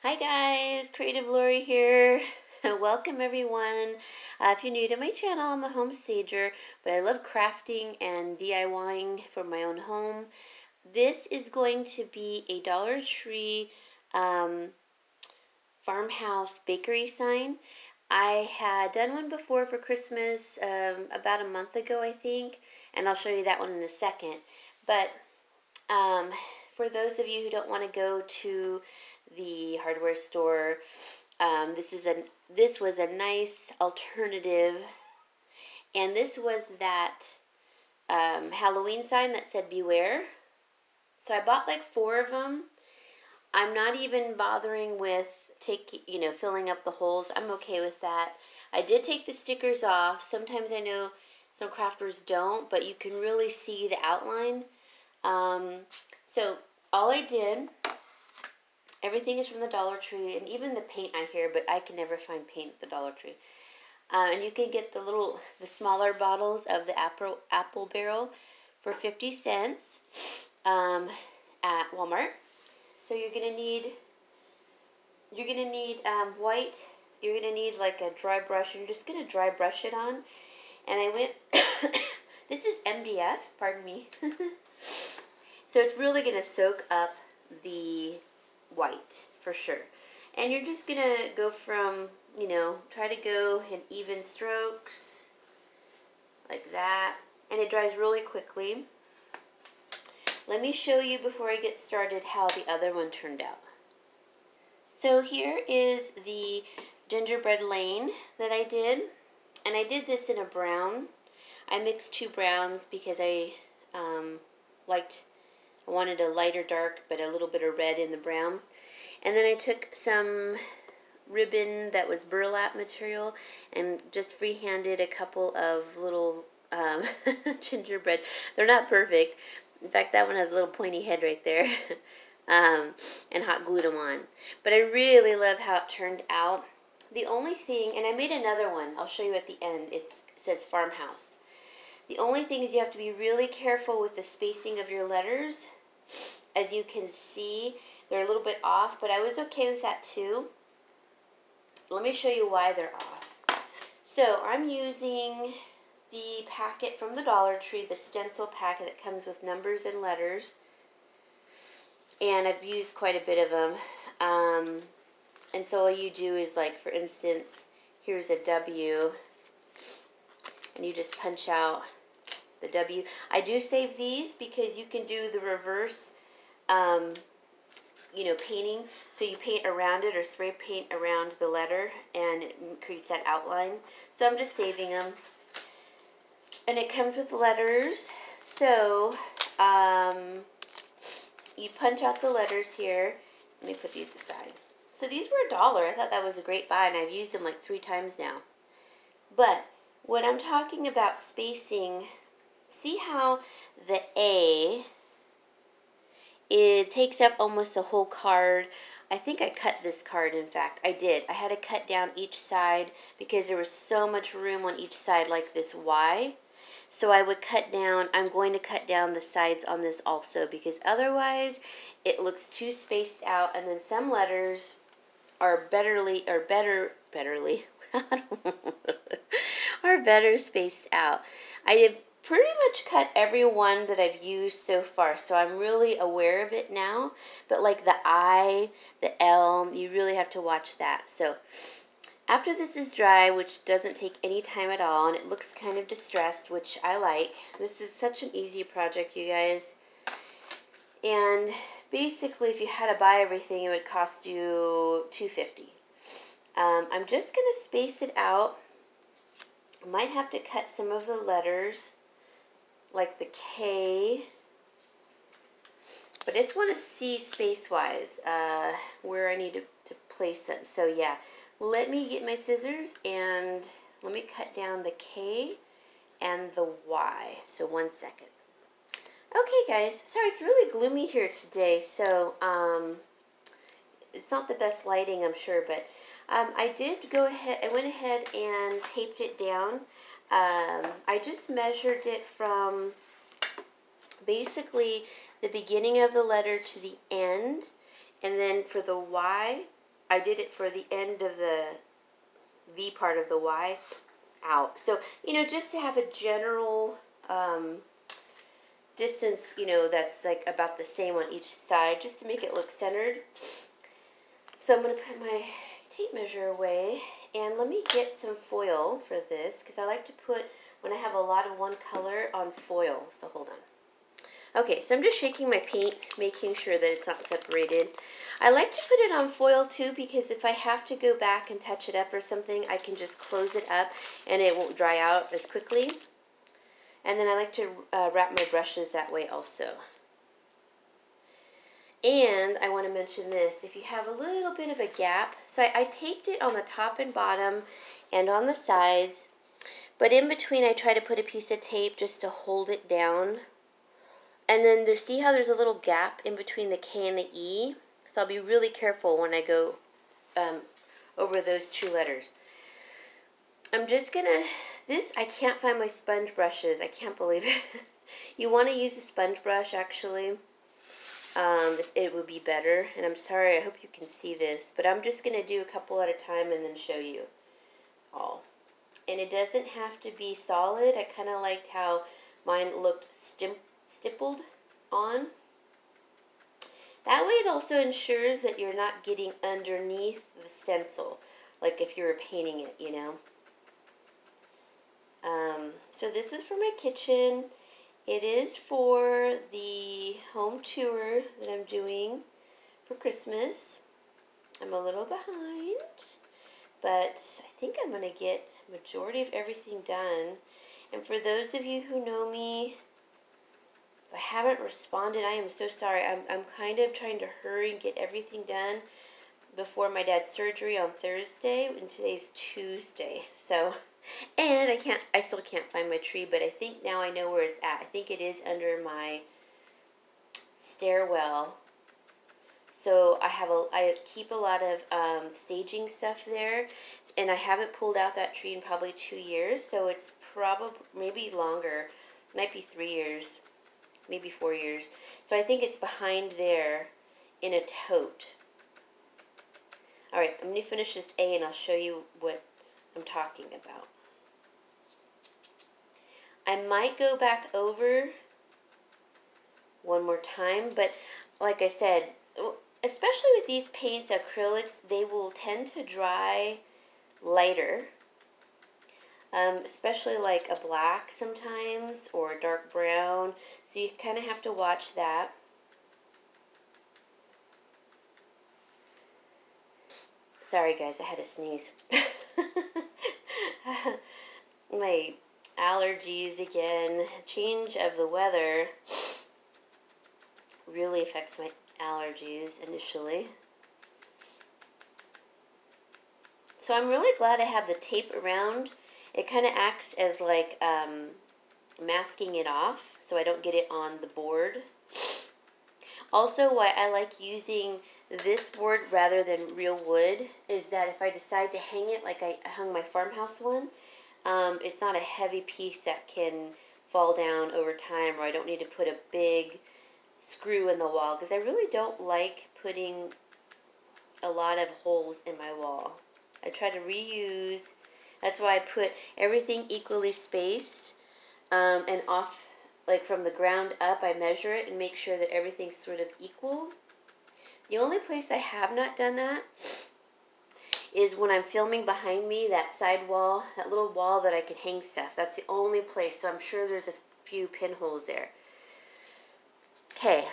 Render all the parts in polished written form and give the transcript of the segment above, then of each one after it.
Hi guys, Creative Lauri here. Welcome everyone. If you're new to my channel, I'm a home stager, but I love crafting and DIYing for my own home. This is going to be a Dollar Tree Farmhouse bakery sign. I had done one before for Christmas about a month ago, I think, and I'll show you that one in a second. But for those of you who don't want to go to the hardware store, this was a nice alternative, and this was that Halloween sign that said "Beware." So I bought like 4 of them. I'm not even bothering with filling up the holes. I'm okay with that. I did take the stickers off. Sometimes I know some crafters don't, but you can really see the outline. So all I did, everything is from the Dollar Tree, and even the paint I hear, but I can never find paint at the Dollar Tree. And you can get the smaller bottles of the apple barrel for 50 cents at Walmart. So you're gonna need white. You're gonna need like a dry brush, and you're just gonna dry brush it on. And I went. This is MDF. Pardon me. So it's really gonna soak up the white for sure. And you're just gonna go from, try to go in even strokes like that, and it dries really quickly. Let me show you before I get started how the other one turned out. So here is the gingerbread lane that I did, and I did this in a brown. I mixed 2 browns because I wanted a lighter dark but a little bit of red in the brown. And then I took some ribbon that was burlap material and just freehanded a couple of little gingerbread. They're not perfect. In fact, that one has a little pointy head right there. And hot glued them on. But I really love how it turned out. The only thing, and I made another one, I'll show you at the end, it says Farmhouse. The only thing is you have to be really careful with the spacing of your letters. As you can see, they're a little bit off, but I was okay with that too. Let me show you why they're off. So I'm using the packet from the Dollar Tree, the stencil packet that comes with numbers and letters. And I've used quite a bit of them. And so all you do is, like, for instance, here's a W, and you just punch out the W. I do save these because you can do the reverse, painting. So you paint around it or spray paint around the letter, and it creates that outline. So I'm just saving them. And it comes with letters. So you punch out the letters here. Let me put these aside. So these were $1. I thought that was a great buy, and I've used them like 3 times now. But when I'm talking about spacing, see how the A, it takes up almost the whole card. I think I cut this card, in fact. I did. I had to cut down each side because there was so much room on each side, like this Y. So I would cut down, I'm going to cut down the sides on this also, because otherwise it looks too spaced out, and then some letters are better spaced out. I did pretty much cut every one that I've used so far, so I'm really aware of it now. But like the I, the L, you really have to watch that. So after this is dry, which doesn't take any time at all, and it looks kind of distressed, which I like. This is such an easy project, you guys. And basically, if you had to buy everything, it would cost you $2.50. I'm just going to space it out. I might have to cut some of the letters, like the K. But I just want to see space-wise where I need to place them. So yeah, let me get my scissors and let me cut down the K and the Y. So 1 second. Okay guys, sorry, it's really gloomy here today, so it's not the best lighting, I'm sure, but I went ahead and taped it down. I just measured it from basically the beginning of the letter to the end, and then for the Y, I did it for the end of the V part of the Y out. So, you know, just to have a general distance, you know, that's like about the same on each side, just to make it look centered. So I'm going to put my tape measure away, and let me get some foil for this, because I like to put, when I have a lot of one color, on foil. So hold on. Okay, so I'm just shaking my paint, making sure that it's not separated. I like to put it on foil too, because if I have to go back and touch it up or something, I can just close it up and it won't dry out as quickly. And then I like to wrap my brushes that way also. And I want to mention this, if you have a little bit of a gap, so I taped it on the top and bottom and on the sides, but in between I try to put a piece of tape just to hold it down. And then see how there's a little gap in between the K and the E? So I'll be really careful when I go over those two letters. I'm just gonna, I can't find my sponge brushes. I can't believe it. You want to use a sponge brush actually. It would be better. And I'm sorry, I hope you can see this. But I'm just gonna do a couple at a time and then show you all. And it doesn't have to be solid. I kind of liked how mine looked stippled on. That way it also ensures that you're not getting underneath the stencil, like if you were painting it, you know. So this is for my kitchen. It is for the home tour that I'm doing for Christmas. I'm a little behind, but I think I'm going to get the majority of everything done. And for those of you who know me, if I haven't responded, I am so sorry. I'm kind of trying to hurry and get everything done before my dad's surgery on Thursday, and today's Tuesday. So, and I still can't find my tree, but I think now I know where it's at. I think it is under my stairwell. So I keep a lot of staging stuff there, and I haven't pulled out that tree in probably 2 years. So it's probably maybe longer, might be 3 years, maybe 4 years. So I think it's behind there in a tote. All right, I'm going to finish this A and I'll show you what I'm talking about. I might go back over one more time, but like I said, especially with these paints, acrylics, they will tend to dry lighter, especially like a black sometimes or a dark brown, so you kind of have to watch that. Sorry guys, I had to sneeze. My allergies again. Change of the weather really affects my allergies initially. So I'm really glad I have the tape around. It kind of acts as like masking it off so I don't get it on the board. Also, why I like using this board rather than real wood is that if I decide to hang it like I hung my Farmhouse one, it's not a heavy piece that can fall down over time, or I don't need to put a big screw in the wall, because I really don't like putting a lot of holes in my wall. I try to reuse. That's why I put everything equally spaced and off. Like from the ground up, I measure it and make sure that everything's sort of equal. The only place I have not done that is when I'm filming behind me, that side wall, that little wall that I can hang stuff. That's the only place, so I'm sure there's a few pinholes there. Okay,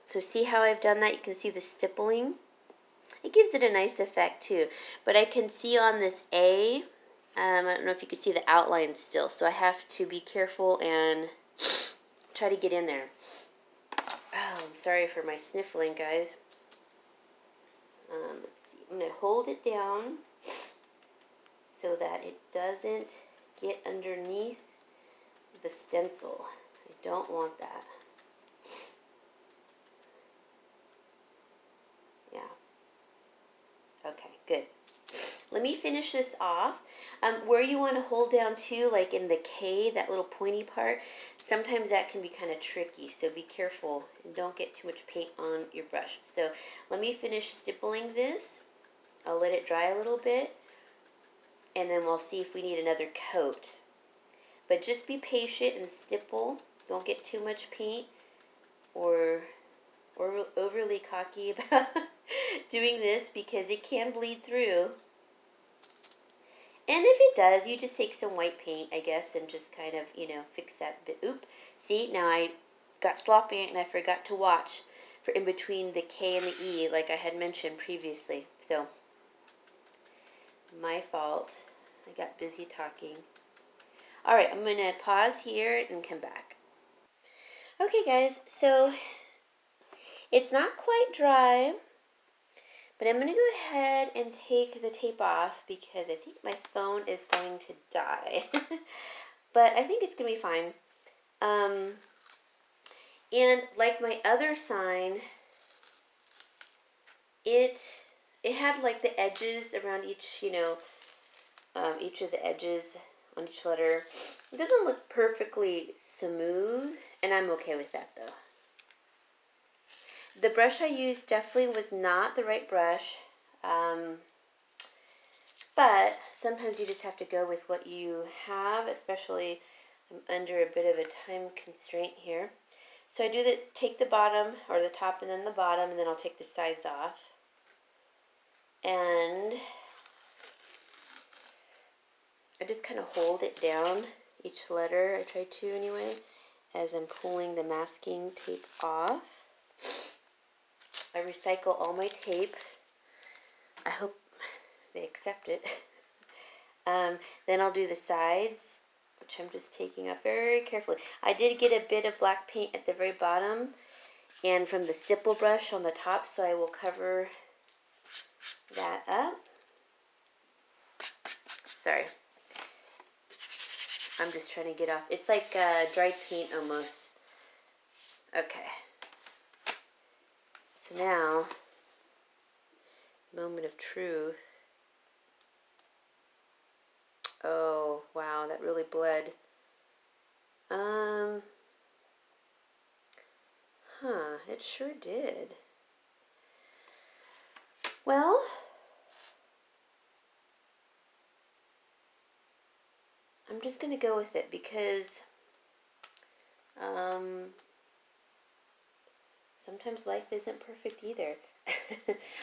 so see how I've done that? You can see the stippling. It gives it a nice effect too. But I can see on this A, I don't know if you can see the outline still, so I have to be careful and try to get in there. Oh, I'm sorry for my sniffling, guys. Let's see. I'm going to hold it down so that it doesn't get underneath the stencil. I don't want that. Yeah. Okay, good. Let me finish this off. Where you want to hold down to, like in the K, that little pointy part, sometimes that can be kind of tricky, so be careful and don't get too much paint on your brush. So let me finish stippling this, I'll let it dry a little bit, and then we'll see if we need another coat. But just be patient and stipple. Don't get too much paint or overly cocky about doing this, because it can bleed through. And if it does, you just take some white paint, I guess, and just kind of, you know, fix that bit. Oop. See, now I got sloppy and I forgot to watch for in between the K and the E, like I had mentioned previously. So, my fault. I got busy talking. Alright, I'm going to pause here and come back. Okay, guys, so it's not quite dry, but I'm going to go ahead and take the tape off because I think my phone is going to die. But I think it's going to be fine. And like my other sign, it had like the edges around each, you know, each of the edges on each letter. It doesn't look perfectly smooth, and I'm okay with that though. The brush I used definitely was not the right brush, but sometimes you just have to go with what you have, especially I'm under a bit of a time constraint here. So I take the bottom, or the top and then the bottom, and then I'll take the sides off. And I just kind of hold it down, each letter, I try to anyway, as I'm pulling the masking tape off. I recycle all my tape. I hope they accept it. Then I'll do the sides, which I'm just taking up very carefully. I did get a bit of black paint at the very bottom and from the stipple brush on the top, so I will cover that up. Sorry. I'm just trying to get off. It's like dried paint almost. Okay. So now, moment of truth. Oh, wow, that really bled. It sure did. Well, I'm just going to go with it because sometimes life isn't perfect either.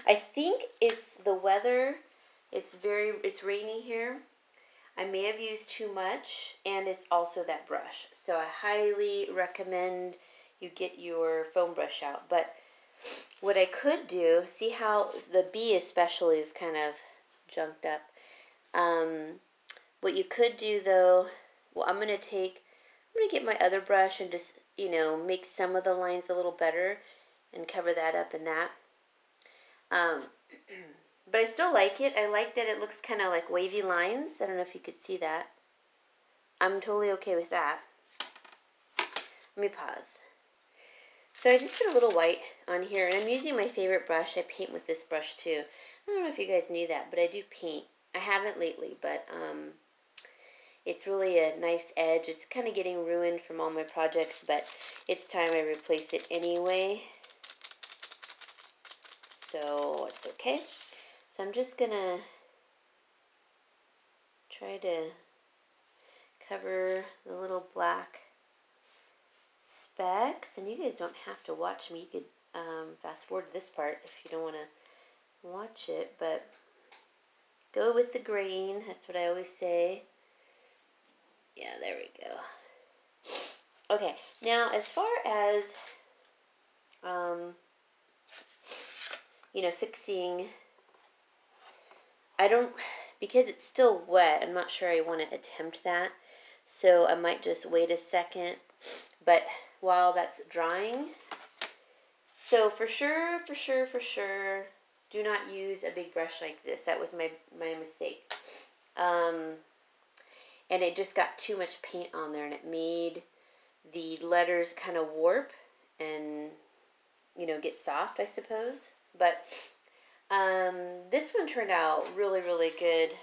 I think it's the weather. It's rainy here. I may have used too much, and it's also that brush. So I highly recommend you get your foam brush out. But what I could do, see how the B especially is kind of junked up. What you could do though, well, I'm gonna get my other brush and just, you know, make some of the lines a little better and cover that up in that. But I still like it. I like that it looks kind of like wavy lines. I don't know if you could see that. I'm totally okay with that. Let me pause. So I just put a little white on here, and I'm using my favorite brush. I paint with this brush too. I don't know if you guys knew that, but I do paint. I haven't lately, but it's really a nice edge. It's kind of getting ruined from all my projects, but it's time I replace it anyway. So it's okay. So I'm just going to try to cover the little black specks. And you guys don't have to watch me. You could fast forward to this part if you don't want to watch it. But go with the grain. That's what I always say. Yeah, there we go. Okay, now as far as, you know, fixing... because it's still wet, I'm not sure I want to attempt that. So I might just wait a second. But while that's drying, so for sure, do not use a big brush like this. That was my mistake. And it just got too much paint on there, and it made the letters kind of warp and, you know, get soft, I suppose. But this one turned out really, really good,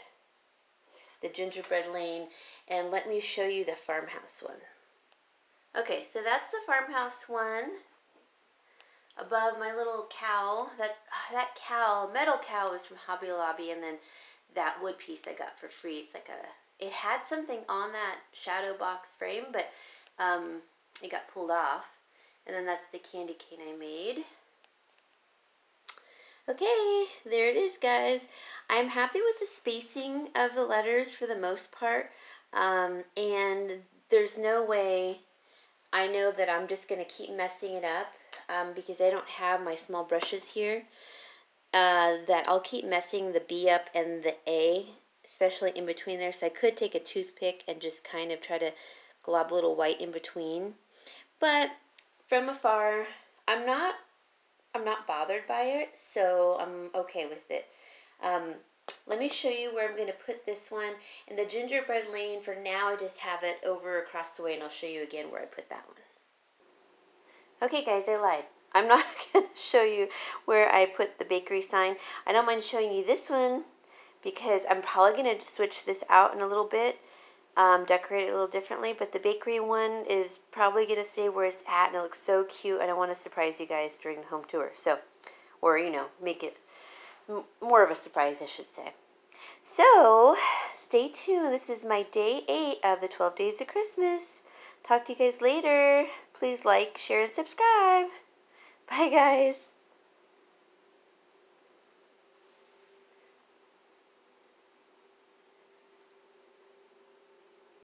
the Gingerbread Lane, and let me show you the Farmhouse one. Okay, so that's the Farmhouse one. above my little cowl. That cowl, metal cowl, was from Hobby Lobby, and then that wood piece I got for free. It's like it had something on that shadow box frame, but it got pulled off. And then that's the candy cane I made. Okay, there it is, guys. I'm happy with the spacing of the letters for the most part, and there's no way I know that I'm just going to keep messing it up because I don't have my small brushes here, that I'll keep messing the B up and the A, especially in between there. So I could take a toothpick and just kind of try to glob a little white in between. But from afar, I'm not bothered by it, so I'm okay with it. Let me show you where I'm going to put this one. In the gingerbread lane, for now, I just have it over across the way, and I'll show you again where I put that one. Okay, guys, I lied. I'm not going to show you where I put the bakery sign. I don't mind showing you this one because I'm probably going to switch this out in a little bit, decorate it a little differently, but the bakery one is probably going to stay where it's at, and it looks so cute, and I want to surprise you guys during the home tour. So, or, you know, make it more of a surprise, I should say. So, stay tuned. This is my day 8 of the 12 days of Christmas. Talk to you guys later. Please like, share, and subscribe. Bye, guys.